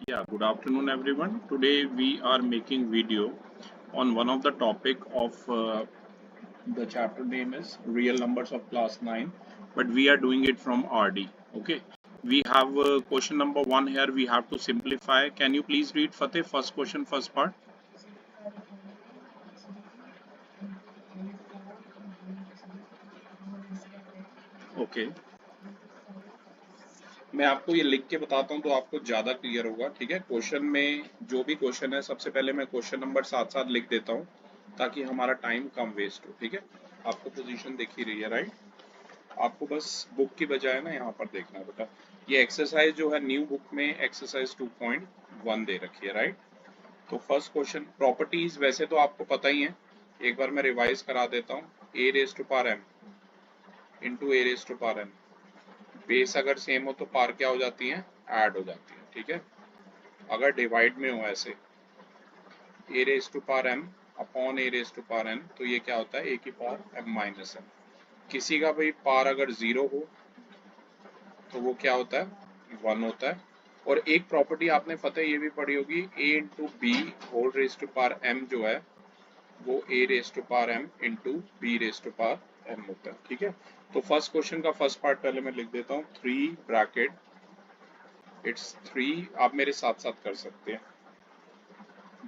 Yeah, good afternoon everyone. Today we are making video on one of the topic of the chapter name is real numbers of class 9, but we are doing it from RD. Okay. We have question number 1 here. We have to simplify. Can you please read Fateh first question first part? Okay. मैं आपको ये लिख के बताता हूँ तो आपको ज्यादा क्लियर होगा। ठीक है, क्वेश्चन में जो भी क्वेश्चन है सबसे पहले मैं क्वेश्चन नंबर साथ साथ लिख देता हूँ ताकि हमारा टाइम कम वेस्ट हो। ठीक है, आपको पोजीशन दिख ही रही है, राइट? आपको बस बुक की बजाय ना यहाँ पर देखना है बेटा। ये एक्सरसाइज जो है न्यू बुक में एक्सरसाइज 2.1 दे रखी है, राइट? तो फर्स्ट क्वेश्चन प्रॉपर्टीज वैसे तो आपको पता ही है, एक बार मैं रिवाइज करा देता हूँ। A raise to power M into A raise to power N, base अगर सेम हो तो पार क्या हो जाती है, ऐड हो जाती है। ठीक है, अगर डिवाइड में हो ऐसे A raise to power M upon A raise to power N तो ये क्या होता है, ए की पावर एम माइनस एम। किसी का भाई पार अगर जीरो हो तो वो क्या होता है, वन होता है। और एक प्रॉपर्टी आपने पता है ये भी पढ़ी होगी, A into B whole raise to power M जो है वो A raise to power M into B raise to power M होता है। ठीक है, तो फर्स्ट क्वेश्चन का फर्स्ट पार्ट पहले मैं लिख देता हूँ, 3 ब्रैकेट इट्स 3, आप मेरे साथ साथ कर सकते हैं,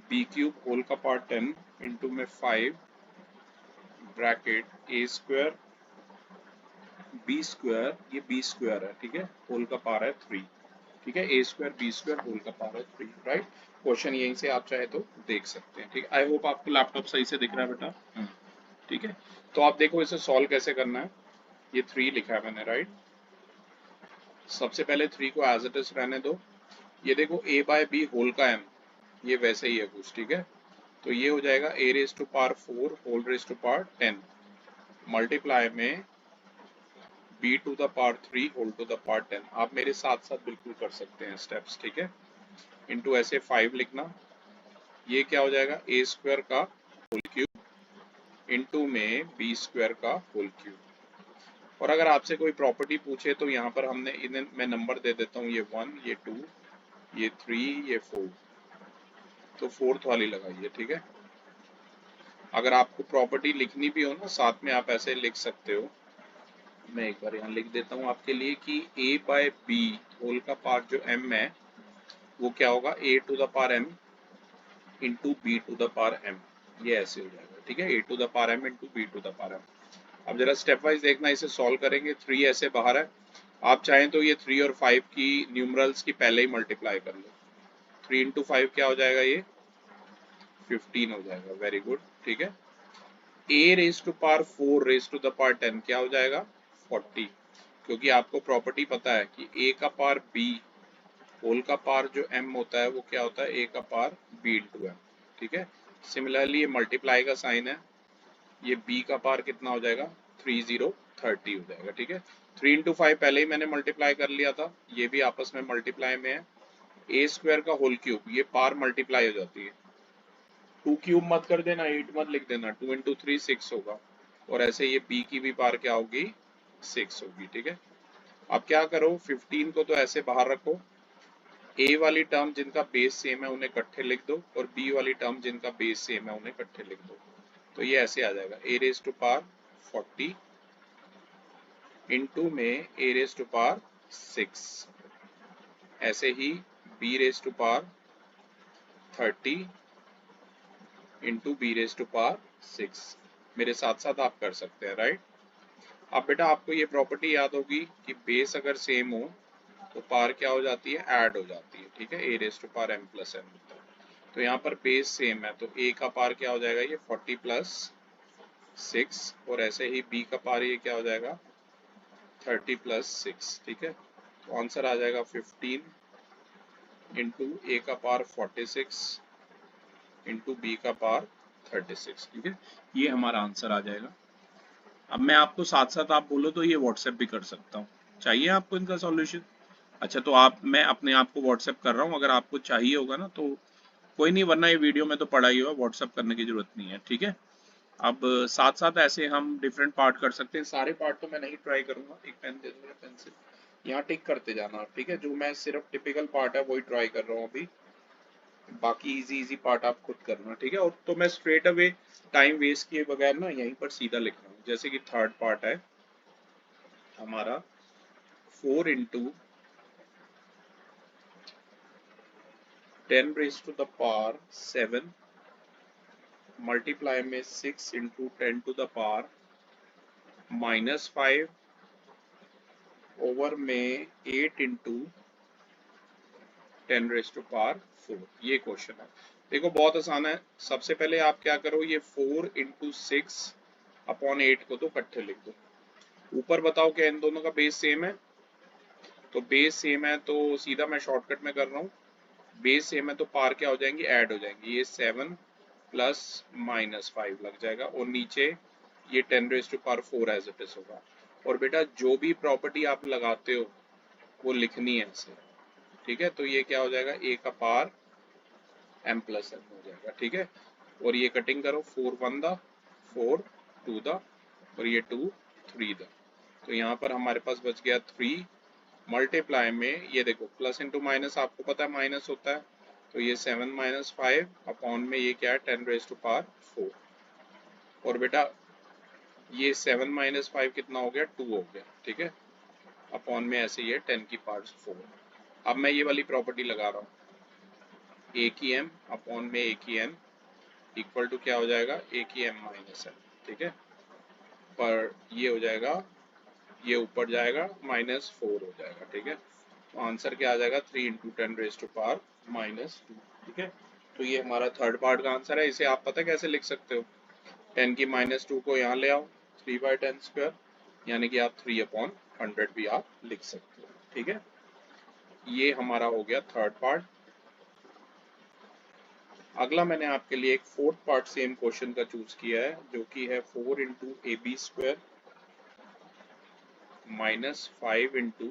बी क्यूब होल का पावर 10 इंटू में 5 ब्रैकेट ए स्क्वायर बी स्क्वायर, ये बी स्क्वायर है, ठीक है, होल का पावर है 3। ठीक है, ए स्क्वायर बी स्क्वायर होल का पावर है 3, राइट? क्वेश्चन यहीं से आप चाहे तो देख सकते हैं। ठीक है, आई होप आपको लैपटॉप सही से दिख रहा है बेटा। ठीक है, तो आप देखो इसे सॉल्व कैसे करना है। ये 3 लिखा है मैंने, राइट? सबसे पहले 3 को एज इट इज रहने दो। ये देखो a बाय बी होल का m, ये वैसे ही है कुछ। ठीक है, तो ये हो जाएगा a raise to power 4 whole raise to power 10 multiply में b to the power 3 whole to the power 10। आप मेरे साथ साथ बिल्कुल कर सकते हैं स्टेप्स। ठीक है, इंटू ऐसे 5 लिखना, ये क्या हो जाएगा, ए स्क्वायर का होल क्यूब इंटू में बी स्क्वायर का होल क्यूब। और अगर आपसे कोई प्रॉपर्टी पूछे तो यहाँ पर हमने इन्हें मैं नंबर दे देता हूँ, ये 1, ये 2, ये 3, ये 4, तो फोर्थ वाली लगाइए। ठीक है, अगर आपको प्रॉपर्टी लिखनी भी हो ना साथ में आप ऐसे लिख सकते हो। मैं एक बार यहाँ लिख देता हूँ आपके लिए कि a बाय बी होल का पावर जो m है वो क्या होगा, a to the power m into B to the power m, ये ऐसे हो जाएगा। ठीक है, a to the power m into B to the power m। अब जरा स्टेप वाइज देखना, इसे सॉल्व करेंगे। 3 ऐसे बाहर है, आप चाहें तो ये 3 और 5 की न्यूमरल्स की पहले ही मल्टीप्लाई कर लो। 3 इंटू 5 क्या हो जाएगा, ये 15 हो जाएगा। Very good. ठीक है, a raise to power 4 raise to the power 10 क्या हो जाएगा, 40, क्योंकि आपको प्रॉपर्टी पता है कि a का पावर b होल का पावर जो m होता है वो क्या होता है, a का पावर b इंटू m। ठीक है, सिमिलरली ये मल्टीप्लाई का साइन है, ये b का पावर कितना हो जाएगा, 30 हो जाएगा। ठीक है, 3 इंटू 5 पहले ही मैंने मल्टीप्लाई कर लिया था, ये भी आपस में मल्टीप्लाई में है। a स्क्वायर का होल क्यूब, ये पावर मल्टीप्लाई हो जाती है, 2 क्यूब मत कर देना, 8 मत लिख देना, 2 इंटू 3 6 होगा। और ऐसे ये b की भी पावर क्या होगी, 6 होगी। ठीक है, अब क्या करो, 15 को तो ऐसे बाहर रखो, a वाली टर्म जिनका बेस सेम है उन्हें इकट्ठे लिख दो और b वाली टर्म जिनका बेस सेम है उन्हें इकट्ठे लिख दो। तो ये ऐसे आ जाएगा, a raise to power 40 into में a रेज टू पावर 6, ऐसे ही b raise to power 30 into B raise to power 6। मेरे साथ साथ आप कर सकते हैं, राइट? अब बेटा आपको ये प्रॉपर्टी याद होगी कि बेस अगर सेम हो तो पावर क्या हो जाती है, ऐड हो जाती है। ठीक है, A raise to power M plus N होता है। तो यहाँ पर बेस सेम है तो ए का पावर क्या हो जाएगा, ये 40 प्लस 6, और ऐसे ही बी का पावर ये क्या हो जाएगा, 30 प्लस 6। ठीक है, तो आंसर आ जाएगा 15 इंटू ए का पावर 46 इंटू बी का पावर 36। ठीक है, ये हमारा आंसर आ जाएगा। अब मैं आपको साथ साथ आप बोलो तो ये व्हाट्सएप भी कर सकता हूँ, चाहिए आपको इनका सॉल्यूशन? अच्छा, तो आप मैं अपने आप को व्हाट्सएप कर रहा हूँ, अगर आपको चाहिए होगा ना तो कोई नहीं, वरना ये वीडियो में तो पढ़ा ही हुआ, व्हाट्सएप करने की जरूरत नहीं है। ठीक है, अब साथ साथ ऐसे हम डिफरेंट पार्ट कर सकते हैं, सारे पार्ट तो मैं नहीं ट्राई करूंगा। एक पेन दे दो, पेंसिल। यहाँ टिक करते जाना, ठीक है। जो मैं सिर्फ टिपिकल पार्ट है वही ट्राई कर रहा हूँ अभी, बाकी इजी इजी पार्ट आप खुद करना, ठीक है। और तो मैं स्ट्रेट अवे टाइम वेस्ट किए बगैर ना यहीं पर सीधा लिख रहा हूँ। जैसे कि थर्ड पार्ट है हमारा 4 into 10 raise to the power 7 multiply में 6 into 10 to the power -5 over में 8 इंटू 10 रेज टू पावर 4। ये क्वेश्चन है। देखो बहुत आसान है। सबसे पहले आप क्या करो, ये 4 इंटू 6 अपॉन 8 को तो इकट्ठे लिख दो। ऊपर बताओ क्या इन दोनों का बेस सेम है? तो बेस सेम है तो सीधा मैं शॉर्टकट में कर रहा हूँ। बेस सेम है तो पार क्या हो जाएंगी, ऐड हो जाएंगी। ये 7 प्लस -5 लग जाएगा और नीचे ये 10 raise to power 4 as it is होगा। और बेटा जो भी प्रॉपर्टी आप लगाते हो वो लिखनी है ऐसे, ठीक है। तो ये क्या हो जाएगा, a का पावर m प्लस n हो जाएगा, ठीक है। और ये कटिंग करो, 4 1 द 4 2 द और ये 2 3 द। तो यहाँ पर हमारे पास बच गया 3 मल्टीप्लाई में ये देखो प्लस इंटू माइनस आपको पता है माइनस होता है, तो ये 7 -5 अपॉन में ये क्या है 10 रेज टू पावर 4। और बेटा ये 7 -5 कितना हो गया, 2 हो गया, ठीक है। अपॉन में ऐसे ये 10 की पावर 4। अब मैं ये वाली प्रॉपर्टी लगा रहा हूँ, a की m अपॉन में a की n इक्वल टू क्या हो जाएगा, a की m माइनस n, ठीक है। पर ये हो जाएगा, ये ऊपर जाएगा -4 हो जाएगा, ठीक है। तो आंसर क्या आ जाएगा, 3 इंटू 10 रेज टू पावर -2, ठीक है। तो ये हमारा थर्ड पार्ट का आंसर है। इसे आप पता कैसे लिख सकते हो, 10 की -2 को यहाँ ले आओ, 3/10², यानी कि आप 3/100 भी आप लिख सकते हो, ठीक है। ये हमारा हो गया थर्ड पार्ट। अगला मैंने आपके लिए एक फोर्थ पार्ट सेम क्वेश्चन का चूज किया है, जो कि है 4 into AB² -5 into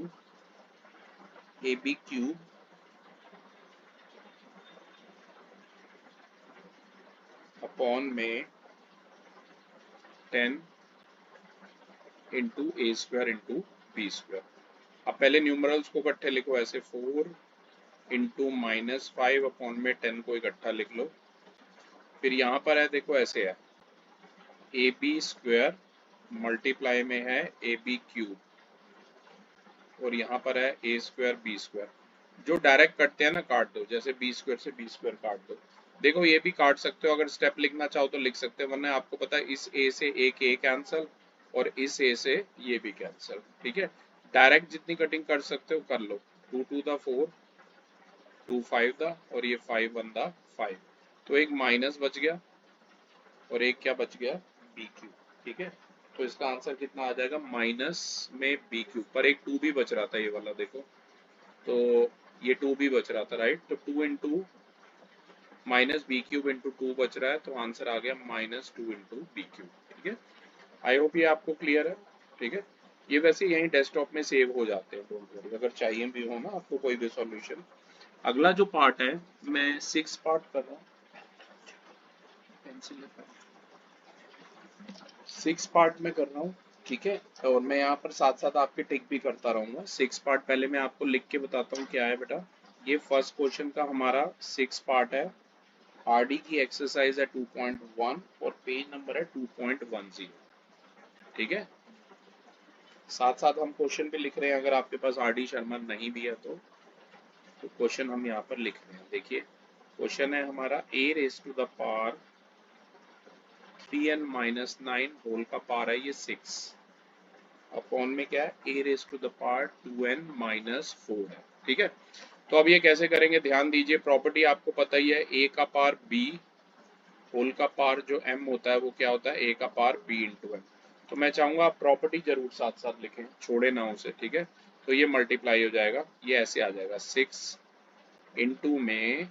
AB³ upon में 10 इंटू A² इंटू B²। अब पहले न्यूमरल्स को इकट्ठे लिखो ऐसे, 4 इंटू -5 अपॉन में 10 को इकट्ठा लिख लो। फिर यहाँ पर है देखो ऐसे है, AB² मल्टीप्लाई में है AB³ और यहाँ पर है A² B²। जो डायरेक्ट कटते हैं ना काट दो, जैसे B² से B² काट दो। देखो ये भी काट सकते हो, अगर स्टेप लिखना चाहो तो लिख सकते हो, वरना आपको पता है इस A से एक A कैंसिल और इस A से ये भी कैंसिल, ठीक है। डायरेक्ट जितनी कटिंग कर सकते हो कर लो। 2 2 द 4, 2 5 द और ये 5 1 द 5। तो एक माइनस बच गया और एक क्या बच गया, BQ, ठीक है। तो इसका आंसर कितना आ जाएगा, माइनस में BQ। पर एक 2 भी बच रहा था ये वाला देखो, तो ये 2 भी बच रहा था, राइट। तो 2 इंटू -B³ इंटू 2 बच रहा है, तो आंसर आ गया -2 इंटू BQ, ठीक है। आई होप ये आपको क्लियर है, ठीक है। ये वैसे यहीं डेस्कटॉप में सेव हो जाते हैं, डोंट वरी, अगर चाहिए भी हो ना आपको कोई भी सॉल्यूशन। अगला जो पार्ट है मैं 6 पार्ट कर रहा हूँ, पेंसिल 6 पार्ट में कर रहा हूँ, ठीक है। और मैं यहाँ पर साथ साथ आपके टिक भी करता रहूंगा। 6 पार्ट पहले मैं आपको लिख के बताता हूँ क्या है बेटा। ये फर्स्ट क्वेश्चन का हमारा 6 पार्ट है। आरडी की एक्सरसाइज है 2.1 और पेज नंबर है 2.10, ठीक है। साथ साथ हम क्वेश्चन भी लिख रहे हैं, अगर आपके पास आरडी शर्मा नहीं भी है तो क्वेश्चन हम यहाँ पर लिख रहे हैं। देखिए क्वेश्चन है हमारा a⁻³ 3n-9 होल का पावर है ये 6 अपॉन में क्या है a⁻² 2n-4 है, ठीक है। तो अब ये कैसे करेंगे, ध्यान दीजिए। प्रॉपर्टी आपको पता ही है, a का पावर b होल का पावर जो m होता है वो क्या होता है, a का पावर b इंटू m। तो मैं चाहूंगा आप प्रॉपर्टी जरूर साथ साथ लिखें, छोड़े ना उसे, ठीक है। तो ये मल्टीप्लाई हो जाएगा, ये ऐसे आ जाएगा 6 इंटू में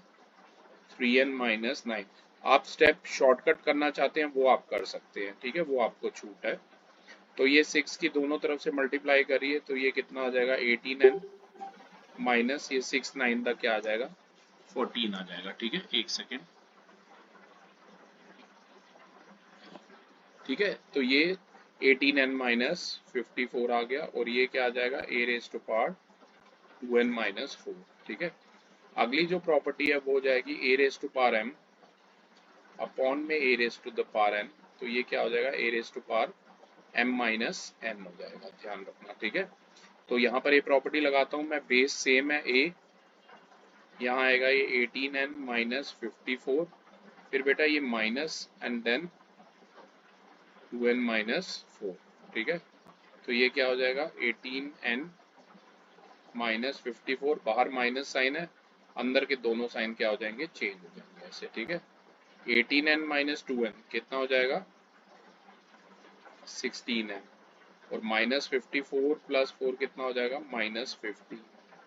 3n-9। आप स्टेप शॉर्टकट करना चाहते हैं वो आप कर सकते हैं, ठीक है, वो आपको छूट है। तो ये 6 की दोनों तरफ से मल्टीप्लाई करिए, तो ये कितना आ जाएगा 18n माइनस ये 6 9 तक क्या आ जाएगा 14 आ जाएगा, ठीक है। एक सेकेंड, ठीक है। तो ये 18n माइनस 54 आ गया, और ये क्या आ जाएगा, a raise to power 2n minus 4। ठीक है, अगली जो प्रॉपर्टी है वो हो जाएगी a raise to power m upon में a raise to the power n। तो ये क्या हो जाएगा, a raise to power m minus n हो जाएगा, ध्यान रखना। ठीक है, तो यहाँ पर ये प्रॉपर्टी लगाता हूँ मैं, बेस सेम है a, यहाँ आएगा ये 18n माइनस 54, फिर बेटा ये minus and then 2n minus 4। ठीक है, तो ये क्या हो जाएगा, 18n माइनस 54, बाहर माइनस साइन है, अंदर के दोनों साइन क्या हो जाएंगे, चेंज हो जाएंगे ऐसे। ठीक है, 18n माइनस 2n कितना हो जाएगा, 16n, और माइनस 54 प्लस 4 कितना हो जाएगा, माइनस 50।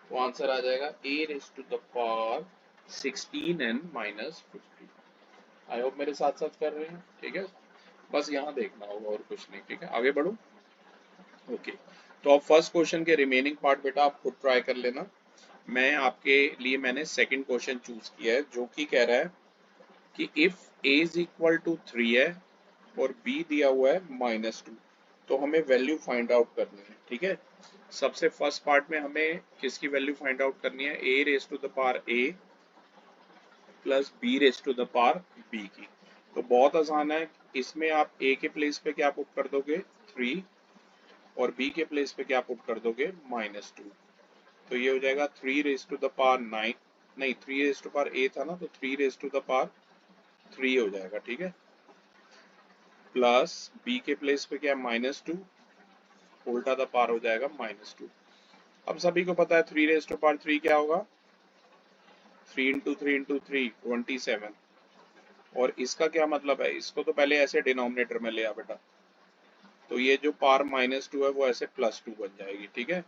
तो आंसर आ जाएगा a raise to the power 16n minus 50। I hope मेरे साथ साथ कर रहे हैं। ठीक है, बस यहाँ देखना होगा और कुछ नहीं। ठीक है, आगे बढ़ो। ओके, तो अब फर्स्ट क्वेश्चन के रिमेनिंग पार्ट बेटा आप खुद ट्राई कर लेना। मैं आपके लिए मैंने सेकंड क्वेश्चन चूज किया है, जो कि कह रहा है कि if a is equal to 3 है और b दिया हुआ है -2, तो हमें वैल्यू फाइंड आउट करनी है। ठीक है, सबसे फर्स्ट पार्ट में हमें किसकी वैल्यू फाइंड आउट करनी है, a raise to the power a plus b raise to the power b की। तो बहुत आसान है, इसमें आप a के प्लेस पे क्या पुट कर दोगे, 3, और b के प्लेस पे क्या पुट कर दोगे, -2। तो ये हो जाएगा 3 रेज टू द पावर 9, नहीं 3 रेज टू पावर a था ना, तो 3 रेज टू द पावर 3 हो जाएगा। ठीक है, प्लस b के प्लेस पे क्या, -2, उल्टा द पावर हो जाएगा -2। अब सभी को पता है 3 रेज टू पावर 3 क्या होगा, 3 इंटू 3 इंटू 3 27। और इसका क्या मतलब है, इसको तो पहले ऐसे डिनोमिनेटर में ले आ बेटा, तो ये जो पावर -2 है वो ऐसे +2 बन जाएगी। ठीक है,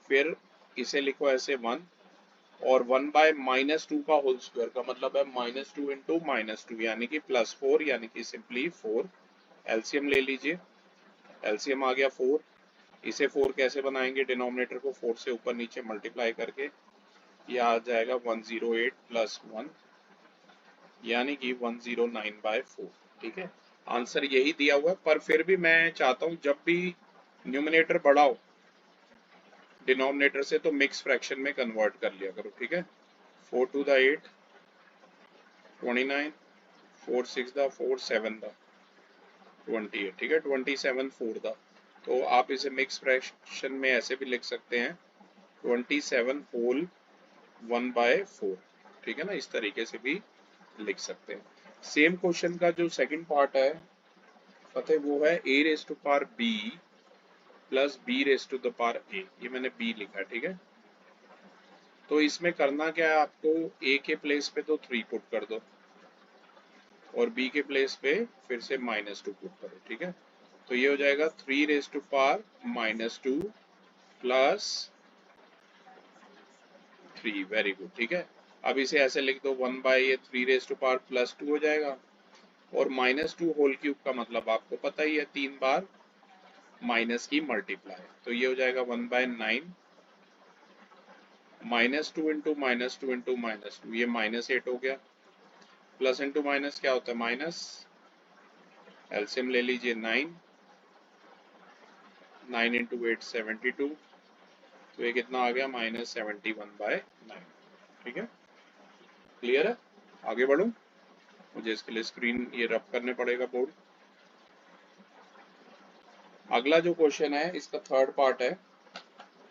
फिर इसे लिखो ऐसे 1, और 1 बाय -2 का होल स्क्वायर का मतलब है -2 इंटू -2 यानी कि +4, यानी कि सिंपली 4। एलसीएम ले लीजिए, एलसीएम आ गया 4। इसे 4 कैसे बनाएंगे, डिनोमिनेटर को 4 से ऊपर नीचे मल्टीप्लाई करके, ये आ जाएगा 108 प्लस 1, यानी कि 109/4। ठीक है, आंसर यही दिया हुआ है, पर फिर भी मैं चाहता हूं जब भी न्यूमिनेटर बढ़ाओ डिनोमिनेटर से, तो मिक्स फ्रैक्शन में कन्वर्ट कर लिया करो। ठीक है, 4 टू द 8 29, 4 6 द 4 7 द 28। ठीक है, 27 4 द, तो आप इसे मिक्स फ्रैक्शन में ऐसे भी लिख सकते हैं, 27 होल 1/4। ठीक है ना, इस तरीके से भी लिख सकते हैं। सेम क्वेश्चन का जो सेकंड पार्ट है फतेह, वो है a raise to power b plus b raise to the power a। ये मैंने b लिखा है। ठीक है, तो इसमें करना क्या है आपको, a के प्लेस पे तो 3 पुट कर दो, और b के प्लेस पे फिर से -2 पुट करो। ठीक है, तो ये हो जाएगा 3 raise to power -2 plus 3। Very good. ठीक है, अब इसे ऐसे लिख दो, 1 बाय ये 3 रेज टू पावर +2 हो जाएगा, और -2 होल क्यूब का मतलब आपको पता ही है, 3 बार माइनस की मल्टीप्लाई, तो ये हो जाएगा 1/9, -2 इंटू -2 इंटू -2, ये -8 हो गया, प्लस इंटू माइनस क्या होता है, माइनस, एलसीएम ले लीजिए 9, 9 इंटू 8 72, तो ये कितना आ गया, -71/9। ठीक है, क्लियर है, आगे बढ़ूं, मुझे इसके लिए स्क्रीन ये रब करने पड़ेगा बोर्ड। अगला जो क्वेश्चन है इसका थर्ड पार्ट है,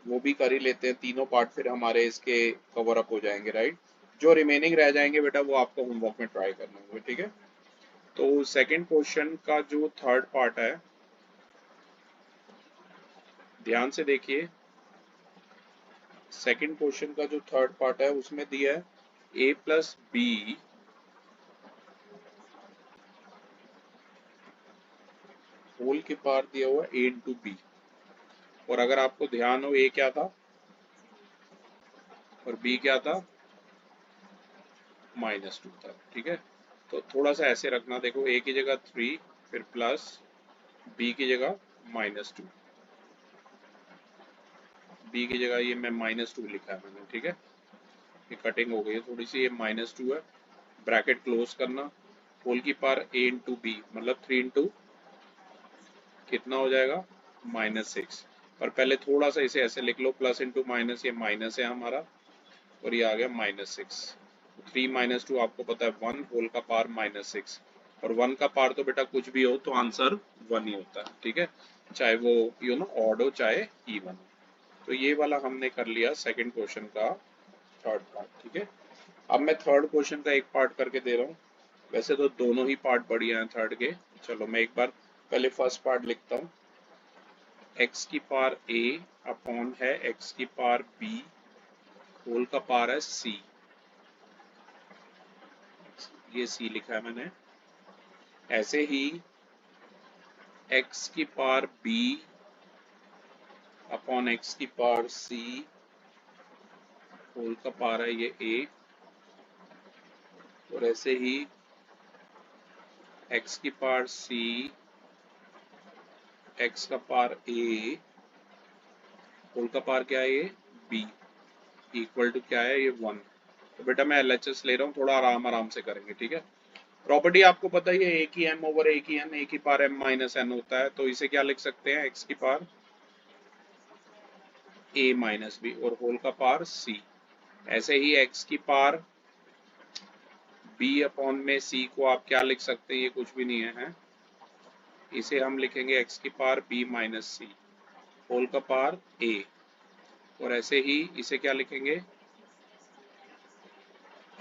वो भी कर ही लेते हैं, तीनों पार्ट फिर हमारे इसके कवर अप हो जाएंगे। राइट, जो रिमेनिंग रह जाएंगे बेटा वो आपको होमवर्क में ट्राई करना होगा। ठीक है, तो सेकंड क्वेश्चन का जो थर्ड पार्ट है, ध्यान से देखिए, सेकंड क्वेश्चन का जो थर्ड पार्ट है उसमें दिया है a प्लस बी होल के पार दिया हुआ a इंटू बी, और अगर आपको ध्यान हो a क्या था और b क्या था, -2 था। ठीक है, तो थोड़ा सा ऐसे रखना, देखो a की जगह 3, फिर प्लस b की जगह -2, b की जगह ये मैं -2 लिखा है मैंने। ठीक है, ये कटिंग हो गई है थोड़ी सी, ये -2 है, ब्रैकेट क्लोज करना, होल की पावर a इंटू बी मतलब 3 इंटू कितना हो जाएगा -6। पर पहले थोड़ा सा इसे ऐसे लिख लो, प्लस इंटू माइनस, ये माइनस है हमारा और ये आ गया -6। 3 - 2 आपको पता है 1 होल का पावर -6, और 1 का पावर तो बेटा कुछ भी हो तो आंसर 1 ही होता है, ठीक है, चाहे वो ऑड हो चाहे इवन हो। तो ये वाला हमने कर लिया सेकंड क्वेश्चन का थर्ड पार्ट, ठीक है। अब मैं थर्ड क्वेश्चन का एक पार्ट करके दे रहा हूँ, वैसे तो दोनों ही पार्ट बढ़िया हैं थर्ड के। चलो मैं एक बार पहले फर्स्ट पार्ट लिखता हूँ। x की पावर a अपॉन है x की पावर b होल का पावर है c, ये c लिखा है मैंने। ऐसे ही x की पावर b अपॉन x की पावर c होल का पावर है ये a, और ऐसे ही x की पावर c x का पावर a होल का पावर क्या है ये b इक्वल टू क्या है ये 1। तो बेटा मैं LHS ले रहा हूँ, थोड़ा आराम आराम से करेंगे, ठीक है। प्रॉपर्टी आपको पता ही है, ए की m ओवर ए की n, ए की पावर m माइनस n होता है, तो इसे क्या लिख सकते हैं x की पावर a माइनस b और होल का पावर c। ऐसे ही x की पावर b अपॉन में c को आप क्या लिख सकते हैं, ये कुछ भी नहीं है, इसे हम लिखेंगे x की power b minus c whole का पावर a, और ऐसे ही इसे क्या लिखेंगे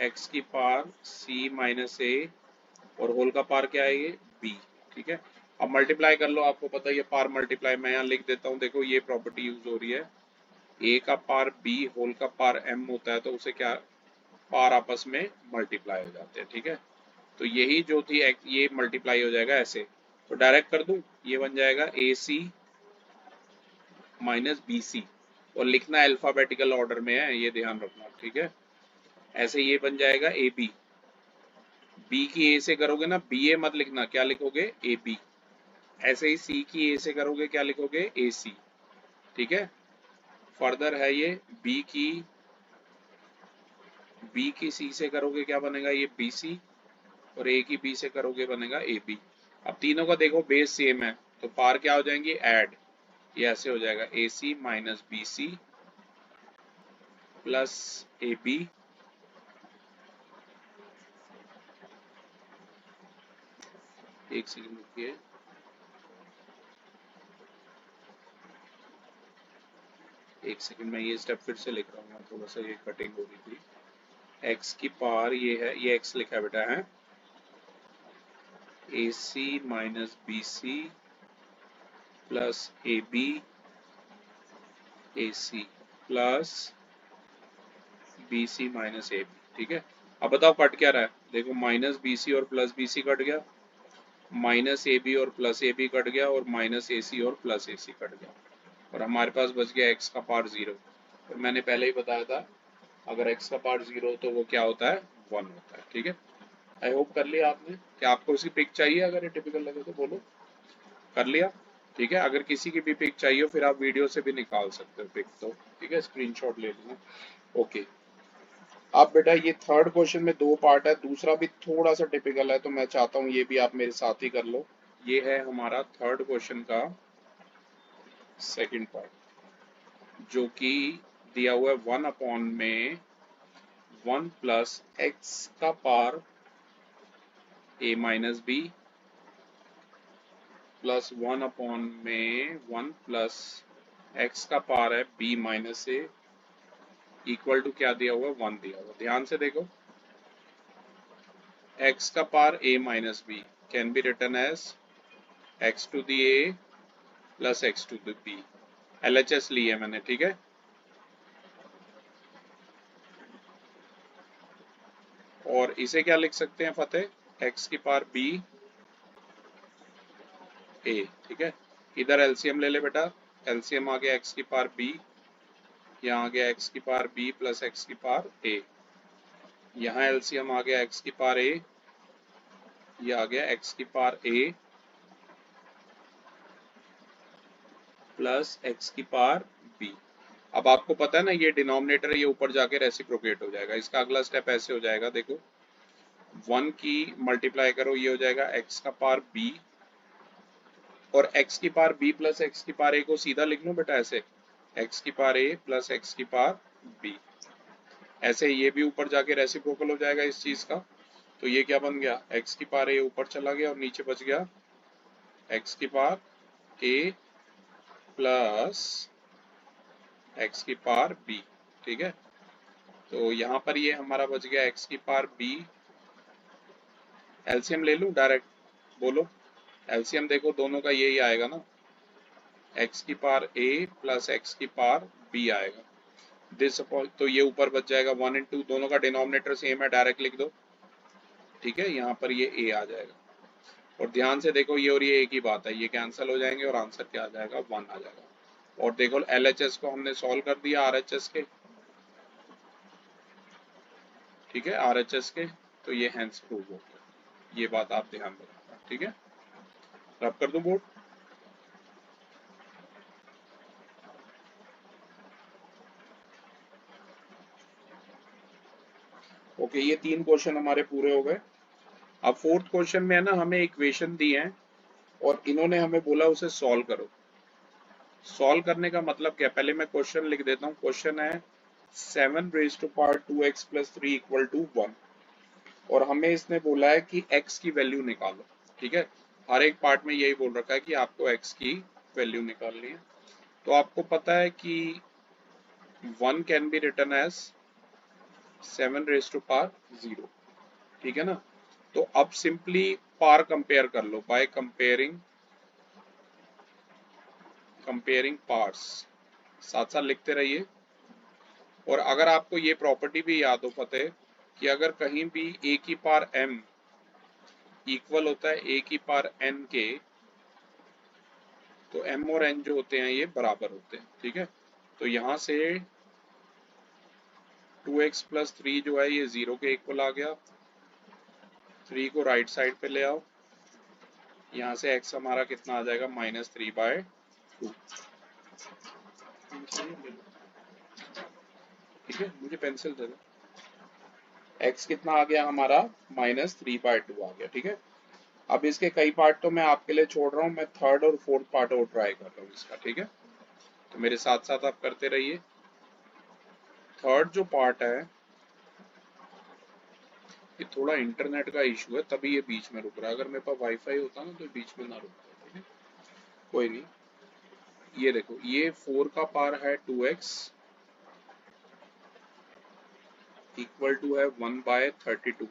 x की पावर c माइनस a और होल का पावर क्या है ये b, ठीक है। अब मल्टीप्लाई कर लो, आपको पता है ये पावर मल्टीप्लाई, मैं यहाँ लिख देता हूँ, देखो ये प्रॉपर्टी यूज हो रही है, a का पावर b होल का पावर m होता है तो उसे क्या पावर आपस में मल्टीप्लाई हो जाते हैं, ठीक है। तो यही जो थी ये मल्टीप्लाई हो जाएगा ऐसे, तो डायरेक्ट कर दूं, ये बन जाएगा AC माइनस BC, और लिखना अल्फाबेटिकल ऑर्डर में है, ये ध्यान रखना, ठीक है। ऐसे ये बन जाएगा AB, B की A से करोगे ना BA मत लिखना, क्या लिखोगे AB। ऐसे ही C की A से करोगे क्या लिखोगे AC, ठीक है। फर्दर है ये B की C से करोगे क्या बनेगा ये BC, और A की B से करोगे बनेगा AB। अब तीनों का देखो बेस सेम है तो पार क्या हो जाएंगे ऐड, ये ऐसे हो जाएगा AC minus BC plus AB एक सेकंड रुकिए, एक सेकंड मैं ये स्टेप फिर से लिख रहा हूँ, थोड़ा सा ये कटिंग हो रही थी। x की पावर ये है, ये x लिखा है बेटा है AC minus BC plus AB AC plus BC minus AB, ठीक है। अब बताओ कट क्या रहा है, देखो माइनस BC और प्लस BC कट गया, माइनस AB और प्लस AB कट गया, और माइनस AC और प्लस AC कट गया, और हमारे पास बच गया x का पावर 0। और मैंने पहले ही बताया था अगर x का पावर 0 हो तो वो क्या होता है 1 होता है, ठीक है। आई होप कर लिया आपने, क्या आपको उसकी पिक चाहिए, अगर ये टिपिकल लगे तो बोलो, कर लिया, ठीक है। अगर किसी की भी पिक चाहिए फिर आप वीडियो से भी निकाल सकते हो पिक, तो ठीक है, स्क्रीनशॉट ले लेना, ओके। अब बेटा ये थर्ड क्वेश्चन में दो पार्ट है, दूसरा भी थोड़ा सा टिपिकल है तो मैं चाहता हूँ ये भी आप मेरे साथ ही कर लो। ये है हमारा थर्ड क्वेश्चन का सेकंड पार्ट, जो कि दिया हुआ है 1 अपॉन में 1 प्लस एक्स का power a minus B plus 1 upon में 1 प्लस एक्स का पावर है b minus A equal to क्या दिया हुआ है 1 दिया हुआ। ध्यान से देखो, x का power a minus B can be written as x to the a प्लस x to the b, LHS ली है मैंने, ठीक है। और इसे क्या लिख सकते हैं फतेह, x की पावर b a, ठीक है। इधर एलसीएम ले ले बेटा, एलसीएम आ गया x की पावर b, यहाँ आ गया x की पावर b प्लस x की पावर a, यहाँ एलसीएम आ गया x की पावर a, ये आ गया x की पावर a प्लस x की पावर b। अब आपको पता है ना ये डिनोमिनेटर ये ऊपर जाके रेसिप्रोकेट हो जाएगा, इसका अगला स्टेप ऐसे हो जाएगा, देखो 1 की मल्टीप्लाई करो, ये हो जाएगा x का पावर b और x की पावर b प्लस x की पावर a को सीधा लिख लो बेटा ऐसे, x की पावर a प्लस x की पावर b। ऐसे ये भी ऊपर जाके रेसिप्रोकल हो जाएगा इस चीज का, तो ये क्या बन गया, x की पावर a ऊपर चला गया और नीचे बच गया x की पावर a प्लस x की पावर b। ठीक है, तो यहाँ पर ये हमारा बच गया x की पावर b। एलसीएम ले लूं डायरेक्ट, बोलो एलसीएम, देखो दोनों का यही आएगा ना, x की पावर a प्लस x की पावर b आएगा। दिस तो ये ऊपर बच जाएगा 1 इंटू, दोनों का डिनोमिनेटर सेम है, डायरेक्ट लिख दो। ठीक है, यहाँ पर ये a आ जाएगा, और ध्यान से देखो ये और ये एक ही बात है, ये कैंसिल हो जाएंगे और आंसर क्या आ जाएगा, 1 आ जाएगा। और देखो एलएचएस को हमने सॉल्व कर दिया आरएचएस के, ठीक है, आरएचएस के, तो ये हैंस प्रूव हो गया। ये बात आप ध्यान रखना, ठीक है। रब कर दो बोर्ड। ओके, ये 3 क्वेश्चन हमारे पूरे हो गए। अब फोर्थ क्वेश्चन में है ना, हमें इक्वेशन दी है और इन्होंने हमें बोला उसे सॉल्व करो। सॉल्व करने का मतलब क्या, पहले मैं क्वेश्चन लिख देता हूँ। क्वेश्चन है 7 raise to power 2x plus 3 equal to 1, और हमें इसने बोला है कि x की वैल्यू निकालो। ठीक है, हर एक पार्ट में यही बोल रखा है कि आपको x की वैल्यू निकालनी है। तो आपको पता है कि 1 can be written as 7 raise to power 0, ठीक है ना। तो अब सिंपली पार कंपेयर कर लो बाय कंपेयरिंग पार्ट्स, साथ साथ लिखते रहिए। और अगर आपको ये प्रॉपर्टी भी याद हो फतेह कि अगर कहीं भी a की पावर m इक्वल होता है a की पावर n के, तो m और n जो होते हैं ये बराबर होते हैं। ठीक है, तो यहाँ से 2x प्लस 3 जो है ये 0 के इक्वल आ गया। 3 को राइट साइड पे ले आओ, यहाँ से x हमारा कितना आ जाएगा, -3/2। ठीक है, मुझे पेंसिल दे दो। x कितना आ गया हमारा, -3/2 आ गया। ठीक है, अब इसके कई पार्ट तो मैं आपके लिए छोड़ रहा हूँ, मैं थर्ड और फोर्थ पार्ट और ट्राई कर रहा हूँ इसका। ठीक है, तो मेरे साथ साथ आप करते रहिए। थर्ड जो पार्ट है, ये थोड़ा इंटरनेट का इशू है तभी ये बीच में रुक रहा है, अगर मेरे पास वाईफाई होता ना तो बीच में ना रुकता। ठीक है, कोई नहीं। ये देखो, ये 4 का पावर है 2x इक्वल टू है 1/32।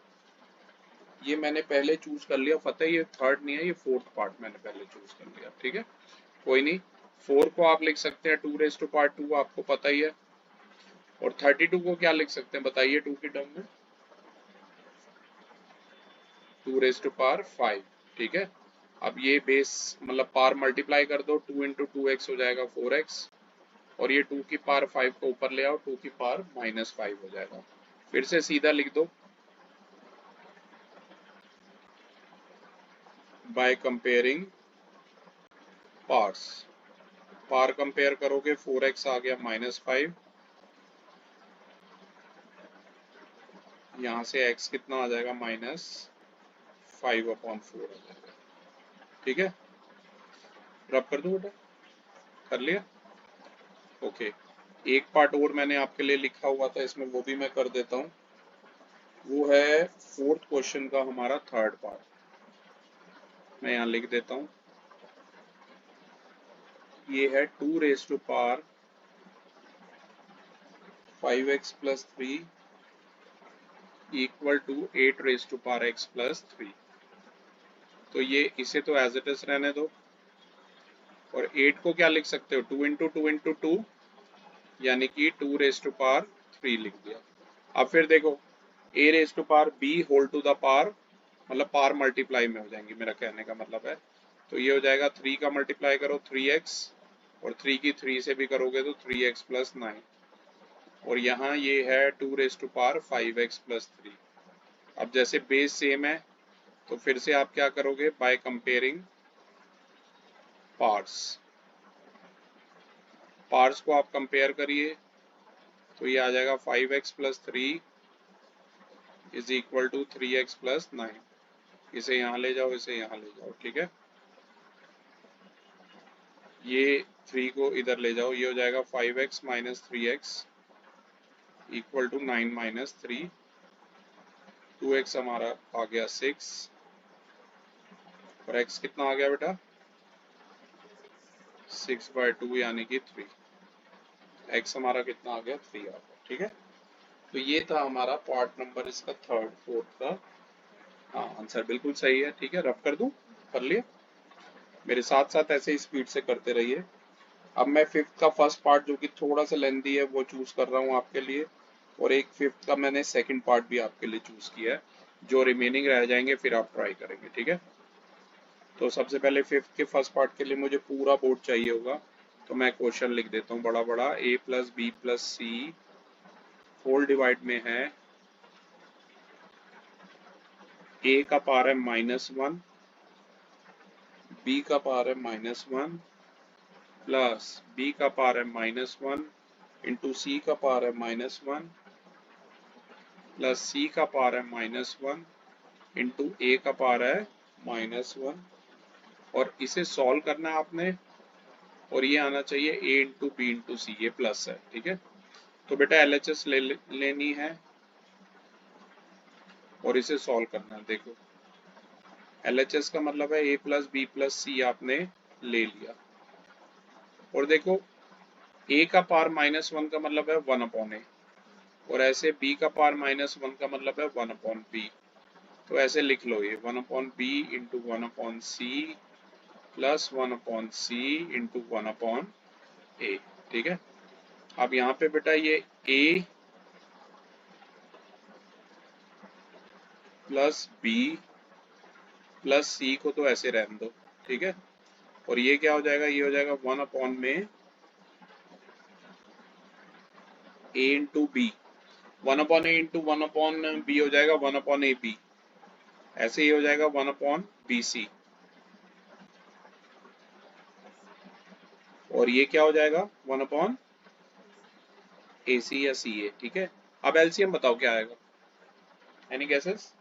ये मैंने पहले चूज कर लिया फतेह, ये थर्ड नहीं है, ये फोर्थ पार्ट मैंने पहले चूज कर लिया। ठीक है, कोई नहीं। 4 को आप लिख सकते हैं 2 रेज टू पावर 2, आपको पता ही है। और 32 को क्या लिख सकते हैं बताइए 2 की टर्म में, 2 रेज टू पावर 5। ठीक है, अब ये बेस मतलब पावर मल्टीप्लाई कर दो, 2 इंटू 2x हो जाएगा 4x, और ये 2 की पावर 5 को ऊपर ले आओ, 2 की पावर -5 हो जाएगा। फिर से सीधा लिख दो by comparing parts. Power compare करोगे 4x आ गया -5, यहाँ से x कितना आ जाएगा, -5/4 आ जाएगा। ठीक है, रब कर दो बेटा, कर लिया। ओके, एक पार्ट और मैंने आपके लिए लिखा हुआ था इसमें, वो भी मैं कर देता हूँ। वो है फोर्थ क्वेश्चन का हमारा थर्ड पार्ट, मैं यहाँ लिख देता हूँ। ये है 2 raise to power 5x plus 3 equal to 8 raise to power x plus 3। तो ये इसे तो एज इट इज रहने दो, और 8 को क्या लिख सकते हो, 2 इंटू 2 इंटू 2, यानी कि 2 रेज टू पावर 3 लिख दिया। अब फिर देखो a raise to power b whole to the power, मतलब पावर मल्टीप्लाई में हो जाएंगी, मेरा कहने का मतलब है। तो ये हो जाएगा 3 का मल्टीप्लाई करो 3x, और 3 की 3 से भी करोगे तो 3x प्लस 9, और यहाँ ये है 2 raise to power 5x plus 3। अब जैसे बेस सेम है तो फिर से आप क्या करोगे, बाय कंपेयरिंग पार्ट्स। पार्ट्स को आप कंपेयर करिए, तो ये आ जाएगा 5x plus 3 is equal to 3x plus 9। इसे यहाँ ले जाओ, इसे यहाँ ले जाओ। ठीक है, ये 3 को इधर ले जाओ, ये हो जाएगा 5x minus 3x equal to 9 minus 3। 2x हमारा आ गया 6 और x कितना आ गया बेटा 6/2 यानी कि 3। x हमारा कितना आ गया 3 आ गया। ठीक है, तो ये था हमारा पार्ट नंबर इसका थर्ड फोर्थ का। हाँ आंसर बिल्कुल सही है। ठीक है, रब कर दूं, कर लिया। मेरे साथ साथ ऐसे ही स्पीड से करते रहिए। अब मैं फिफ्थ का फर्स्ट पार्ट जो कि थोड़ा सा लेंदी है वो चूज कर रहा हूँ आपके लिए, और एक फिफ्थ का मैंने सेकंड पार्ट भी आपके लिए चूज किया है। जो रिमेनिंग रह जाएंगे फिर आप ट्राई करेंगे। ठीक है, तो सबसे पहले फिफ्थ के फर्स्ट पार्ट के लिए मुझे पूरा बोर्ड चाहिए होगा, तो मैं क्वेश्चन लिख देता हूँ बड़ा बड़ा। a plus B plus C whole divide में है a का पावर है -1, b का पावर है -1 प्लस b का पावर है -1 इंटू सी का पावर है -1 प्लस सी का पावर है -1 इंटू ए का पावर है -1, और इसे सॉल्व करना है आपने, और ये आना चाहिए a इंटू बी इंटू सी, ये प्लस है। ठीक है, तो बेटा LHS लेनी है और इसे सॉल्व करना है। देखो LHS का मतलब है a प्लस बी प्लस सी आपने ले लिया, और देखो a का पावर -1 का मतलब है 1/a, और ऐसे b का पावर -1 का मतलब है 1/b। तो ऐसे लिख लो ये 1/b into 1/c plus 1/c into 1/a। ठीक है, अब यहाँ पे बेटा ये a प्लस b प्लस सी को तो ऐसे रहने दो। ठीक है, और ये क्या हो जाएगा, ये हो जाएगा 1 में a into B, 1/a into 1/b हो जाएगा 1/ab, ऐसे ही हो जाएगा 1/bc, और ये क्या हो जाएगा 1/ac या ca। ठीक है, अब एलसीएम बताओ क्या आएगा, एनी गेसेस?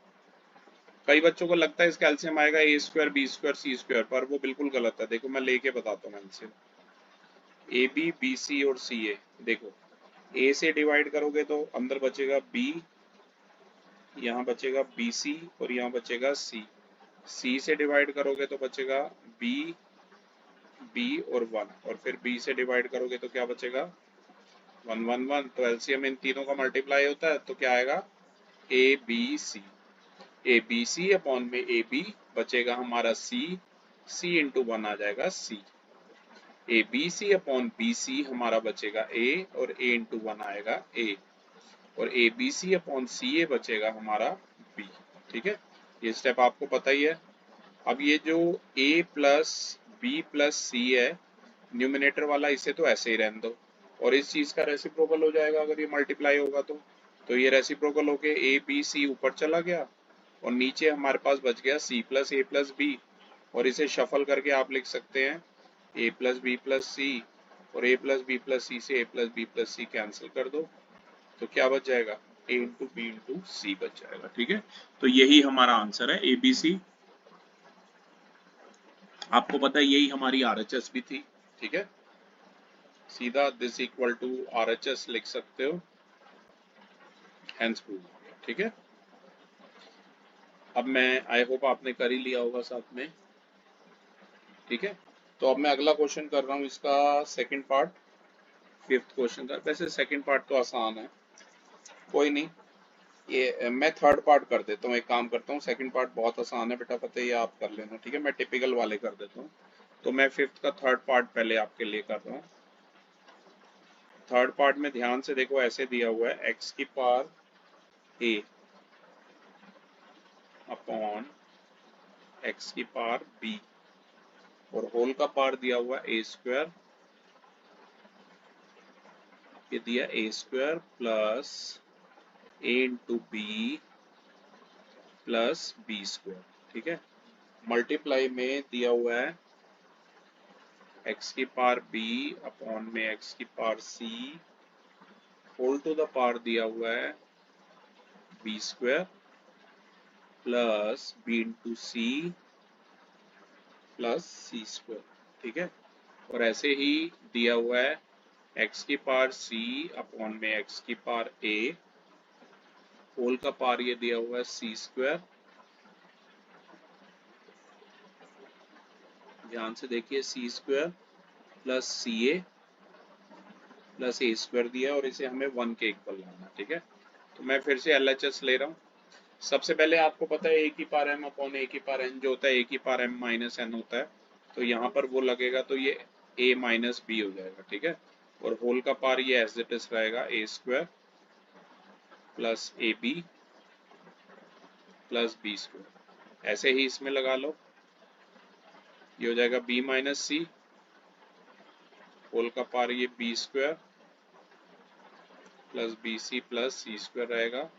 कई बच्चों को लगता है इसका एलसीएम आएगा a square B square C square, पर वो बिल्कुल गलत है। देखो मैं लेके बताता हूँ LCM. A B B C और सी ए, देखो a से डिवाइड करोगे तो अंदर बचेगा b, यहाँ बचेगा बी सी और यहाँ बचेगा सी। सी से डिवाइड करोगे तो बचेगा बी, बी और 1, और फिर बी से डिवाइड करोगे तो क्या बचेगा 1 1 1। तो एलसीएम इन तीनों का मल्टीप्लाई होता है तो क्या आएगा A B C. A B C upon में ए बी बचेगा हमारा सी, सी इंटू 1 आ जाएगा C. A B C upon B C हमारा बचेगा ए, और ए इंटू 1 आएगा ए, और ए बी सी अपॉन सी ए बचेगा हमारा बी। ठीक है, ये स्टेप आपको पता ही है। अब ये जो a प्लस बी प्लस सी है न्यूमिनेटर वाला, इसे तो ऐसे ही रहने दो, और इस चीज का रेसिप्रोकल हो जाएगा अगर ये मल्टीप्लाई होगा तो ये रेसिप्रोकल होके ए बी सी ऊपर चला गया, और नीचे हमारे पास बच गया c plus A plus B, और इसे शफल करके आप लिख सकते हैं a plus B plus C, और a plus B plus C से a plus B plus C cancel कर दो, तो क्या बच जाएगा a into B into C बच जाएगा। ठीक है, तो यही हमारा आंसर है ABC। आपको पता है यही हमारी RHS भी थी। ठीक है, सीधा दिस इक्वल टू RHS लिख सकते हो, हेंस प्रूव। ठीक है, अब मैं आई होप आपने कर ही लिया होगा साथ में। ठीक है, तो अब मैं अगला क्वेश्चन कर रहा हूँ इसका सेकंड पार्ट, फिफ्थ क्वेश्चन का। वैसे सेकंड पार्ट तो आसान है, कोई नहीं, ये मैं थर्ड पार्ट कर देता हूँ। एक काम करता हूँ, सेकंड पार्ट बहुत आसान है बेटा, पता है, ये आप कर लेना। ठीक है, मैं टिपिकल वाले कर देता हूँ, तो मैं फिफ्थ का थर्ड पार्ट पहले आपके लिए कर रहा हूँ। थर्ड पार्ट में ध्यान से देखो, ऐसे दिया हुआ है x की पावर a अपॉन x की पावर b, और होल का पावर दिया हुआ a स्क्वायर, ये दिया a square plus a into B plus B square. ठीक है, मल्टीप्लाई में दिया हुआ है x की पावर b अपॉन में x की power c, whole to the power दिया हुआ है b square plus b into C plus C square. ठीक है, और ऐसे ही दिया हुआ है x की पावर c अपॉन में x की पावर a, होल का पावर ये दिया हुआ है c स्क्वायर, ध्यान से देखिए c square plus C A plus A square दिया और इसे हमें 1 के इक्वल लाना, ठीक है। तो मैं फिर से LHS ले रहा हूँ। सबसे पहले आपको पता है ए की पावर m अपॉन ए की पावर n जो होता है ए की पावर m माइनस n होता है, तो यहाँ पर वो लगेगा तो ये a माइनस बी हो जाएगा, ठीक है। और होल का पावर ये एज इट इज रहेगा A square plus A B plus B square. ऐसे ही इसमें लगा लो, ये हो जाएगा b माइनस सी, होल का पावर ये B square plus B C plus C square रहेगा,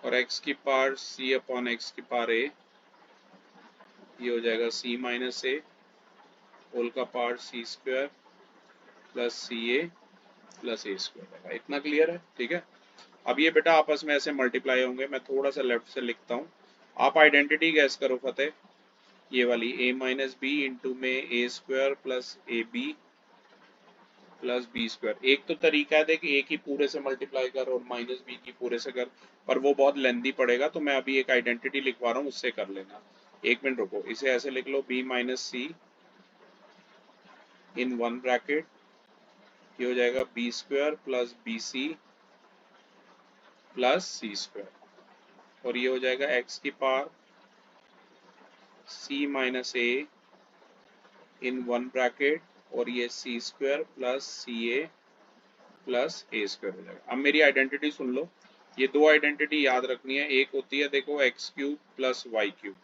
और x की पावर c अपॉन एक्स की पावर a, ये हो जाएगा c माइनस ए, होल का power C square plus C A plus A square रहेगा। इतना क्लियर है, ठीक है। अब ये बेटा आपस में ऐसे मल्टीप्लाई होंगे, मैं थोड़ा सा लेफ्ट से लिखता हूँ, आप आइडेंटिटी गैस करो फतेह, ये वाली a माइनस बी इंटू में A square plus A B plus B square. एक तो तरीका है देख ए की पूरे से मल्टीप्लाई कर और माइनस बी की पूरे से कर, पर वो बहुत लेंदी पड़ेगा, तो मैं अभी एक आइडेंटिटी लिखवा रहा हूँ, उससे कर लेना। एक मिनट रुको, इसे ऐसे लिख लो b minus C in one bracket, ये हो जाएगा B square plus B C plus C square, और ये हो जाएगा x की power c minus A in one bracket, और ये C square plus C A plus A square हो जाएगा। अब मेरी आइडेंटिटी सुन लो, ये दो आइडेंटिटी याद रखनी है। एक होती है देखो X cube plus Y cube,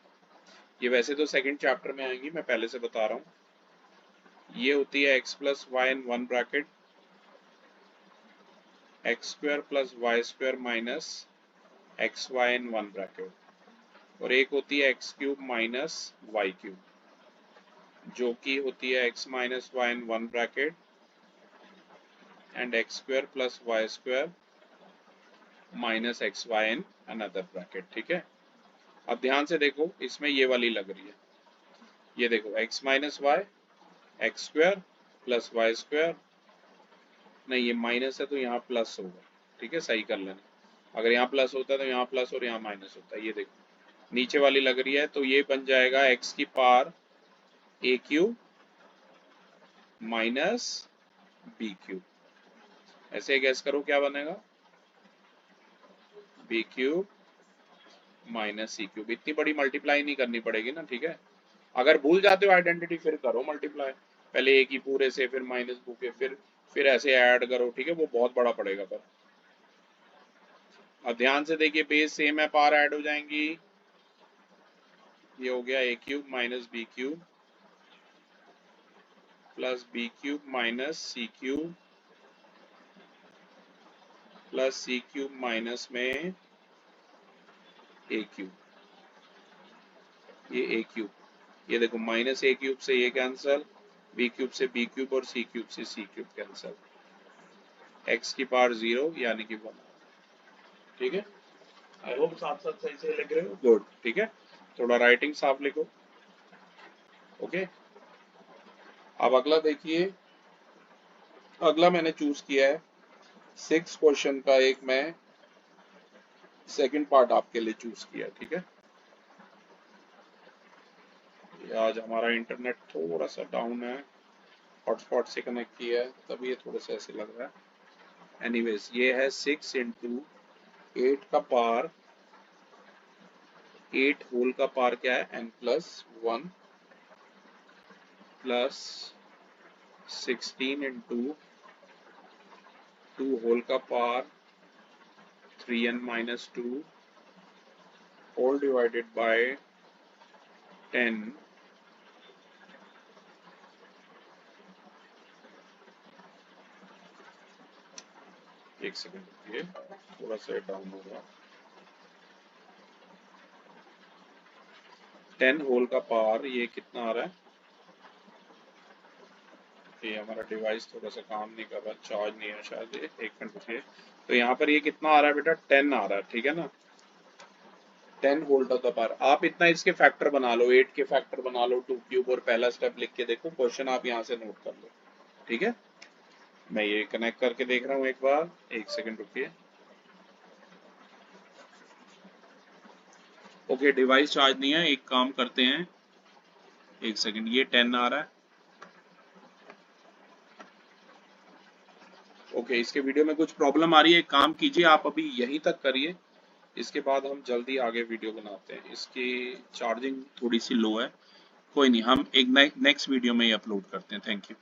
ये वैसे तो सेकंड चैप्टर में आएंगी, मैं पहले से बता रहा हूँ। ये होती है X plus Y in one bracket X square plus Y square minus X Y in one bracket, और एक होती है X cube minus Y cube, जो कि होती है X minus Y in one bracket and X square plus Y square minus X Y in another bracket, ठीक है। अब ध्यान से देखो, इसमें ये वाली लग रही है, ये देखो x minus Y X square plus Y square, नहीं ये माइनस है तो यहाँ प्लस होगा, ठीक है, सही कर लेना। अगर यहाँ प्लस होता है तो यहाँ प्लस और यहाँ माइनस होता है, ये देखो नीचे वाली लग रही है, तो ये बन जाएगा x की पावर ए क्यूब माइनस बी क्यूब। ऐसे गैस करो क्या बनेगा, B cube minus C cube. इतनी बड़ी मल्टीप्लाई नहीं करनी पड़ेगी ना, ठीक है। अगर भूल जाते हो आइडेंटिटी फिर करो मल्टीप्लाई, पहले ए की पूरे से फिर माइनस बू के फिर ऐसे ऐड करो, ठीक है, वो बहुत बड़ा पड़ेगा पर। अब ध्यान से देखिए, बेस सेम है, पावर ऐड हो जाएंगी, ये हो गया A cube minus B cube plus B cube minus C cube plus C cube minus में ए क्यूब, ये ए क्यूब, ये देखो माइनस ए क्यूब से ये कैंसल, बी क्यूब से बी क्यूब और सी क्यूब से सी क्यूब कैंसल, एक्स की पावर 0 यानी कि 1, ठीक है। आई होप साथ साथ सही से लिख रहे हो, गुड, ठीक है। थोड़ा राइटिंग साफ लिखो, ओके। अब अगला देखिए, अगला मैंने चूज किया है 6 क्वेश्चन का, एक मैं सेकंड पार्ट आपके लिए चूज किया, ठीक है। आज हमारा इंटरनेट थोड़ा सा डाउन है, हॉटस्पॉट से कनेक्ट किया है तभी ये थोड़ा सा ऐसे लग रहा है। एनीवेज, ये है 6 इंटू 8 का पावर, 8 होल का पावर क्या है n plus 1 plus 16 into 2 whole का power 3n minus 2 whole divided by 10 एक सेकंड रुकिए, थोड़ा सा डाउन होगा। 10 होल का पावर ये कितना आ रहा है, ये हमारा डिवाइस थोड़ा सा काम नहीं कर रहा, चार्ज नहीं है शायद, ये एक मिनट रुकिए। तो यहाँ पर ये कितना आ रहा है बेटा, 10 आ रहा है, ठीक है ना, 10 होल्ड ऑफ द पावर। आप इतना इसके फैक्टर बना लो, 8 के फैक्टर बना लो 2 क्यूब, और पहला स्टेप लिख के देखो क्वेश्चन आप यहाँ से नोट कर लो, ठीक है, मैं ये कनेक्ट करके देख रहा हूँ एक बार, एक सेकंड रुकिए। ओके, डिवाइस चार्ज नहीं है, एक काम करते हैं, एक सेकंड, ये 10 आ रहा है। ओके, इसके वीडियो में कुछ प्रॉब्लम आ रही है, एक काम कीजिए आप अभी यहीं तक करिए, इसके बाद हम जल्दी आगे वीडियो बनाते हैं। इसकी चार्जिंग थोड़ी सी लो है, कोई नहीं, हम एक नेक्स्ट वीडियो में ही अपलोड करते हैं। Thank you.